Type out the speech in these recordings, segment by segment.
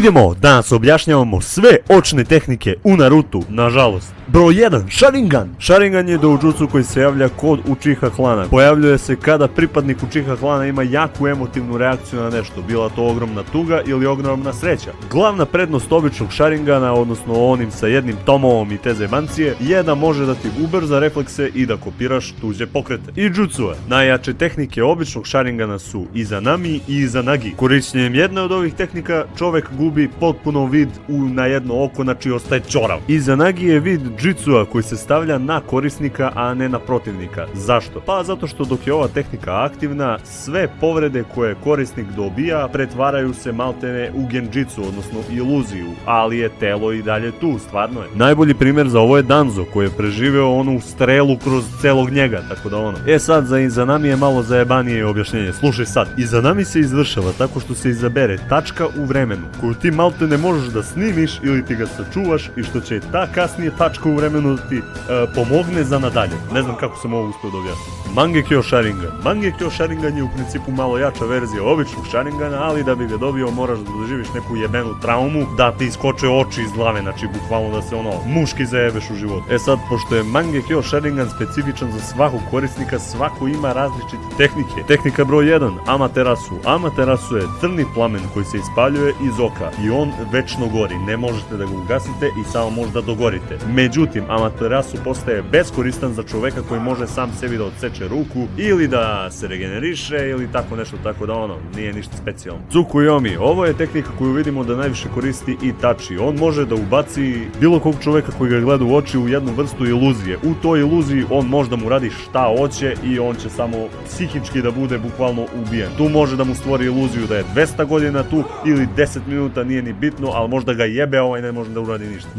Idemo, danas objašnjavamo sve očne tehnike u Narutu, nažalost. Broj 1. Sharingan. Sharingan je doujutsu koji se javlja kod Uchiha klana. Pojavljuje se kada pripadnik Uchiha klana ima jaku emotivnu reakciju na nešto, bila to ogromna tuga ili ogromna sreća. Glavna prednost običnog Sharingana, odnosno onim sa jednim tomovom i te zebancije, je da može da ti ubrza reflekse i da kopiraš tuđe pokrete. I jutsue. Najjače tehnike običnog Sharingana su Izanami i Izanagi. Korišćenjem jedne od ovih tehnika čovek gubi potpuno vid na jedno oko, znači ostaje ćorav. Izanagi je vid jutsua koji se stavlja na korisnika, a ne na protivnika. Zašto? Pa zato što dok je ova tehnika aktivna, sve povrede koje korisnik dobija pretvaraju se maltene u genjitsu, odnosno iluziju, ali je telo i dalje tu, stvarno je. Najbolji primjer za ovo je Danzo, koji je preživeo onu strelu kroz celog njega, tako da ono. Sad za Izanami je malo zajebanije objašnjenje. Slušaj sad, Izanami se izvršava tako što se izabere tačka u vremenu, koju ti maltene možeš da snimiš ili ti ga sačuvaš i što će ta kasnije tačka u vremenu da ti pomogne za nadalje. Ne znam kako sam ovo uspio da objasnim. Mangekyo Sharingan. Mangekyo Sharingan je u principu malo jača verzija običnog Sharingana, ali da bi ga dobio moraš da doživiš neku jebenu traumu, da ti iskoče oči iz glave, znači bukvalno da se ono muški zajebeš u životu. Sad, pošto je Mangekyo Sharingan specifičan za svakog korisnika, svako ima različite tehnike. Tehnika broj 1, Amaterasu. Amaterasu je crni plamen koji se ispaljuje iz oka i on večno gori, ne možete da ga ugasite i samo možda dogorite. Međutim, Amaterasu postaje beskoristan za čoveka koji može sam sebi da odseče ruku ili da se regeneriše ili tako nešto, tako da ono, nije ništa specijalno. Tsukuyomi, ovo je tehnika koju vidimo da najviše koristi Itachi. On može da ubaci bilo kog čoveka koji ga gleda u oči u jednu vrstu iluzije. U toj iluziji on može da mu radi šta hoće i on će samo psihički da bude bukvalno ubijen. Tu može da mu stvori iluziju da je 200 godina tu ili 10 minuta, nije ni bitno, ali možda ga jebe, ovaj ne može da uradi ništa.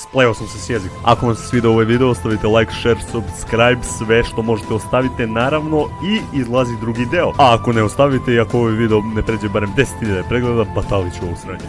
Spleo sam se s jezikom. Ako vam se svidio ovaj video, ostavite like, share, subscribe, sve što možete ostavite naravno i izlazi drugi deo. A ako ne ostavite i ako ovaj video ne pređe barem 10.000 pregleda, batalit ću ovo sranje.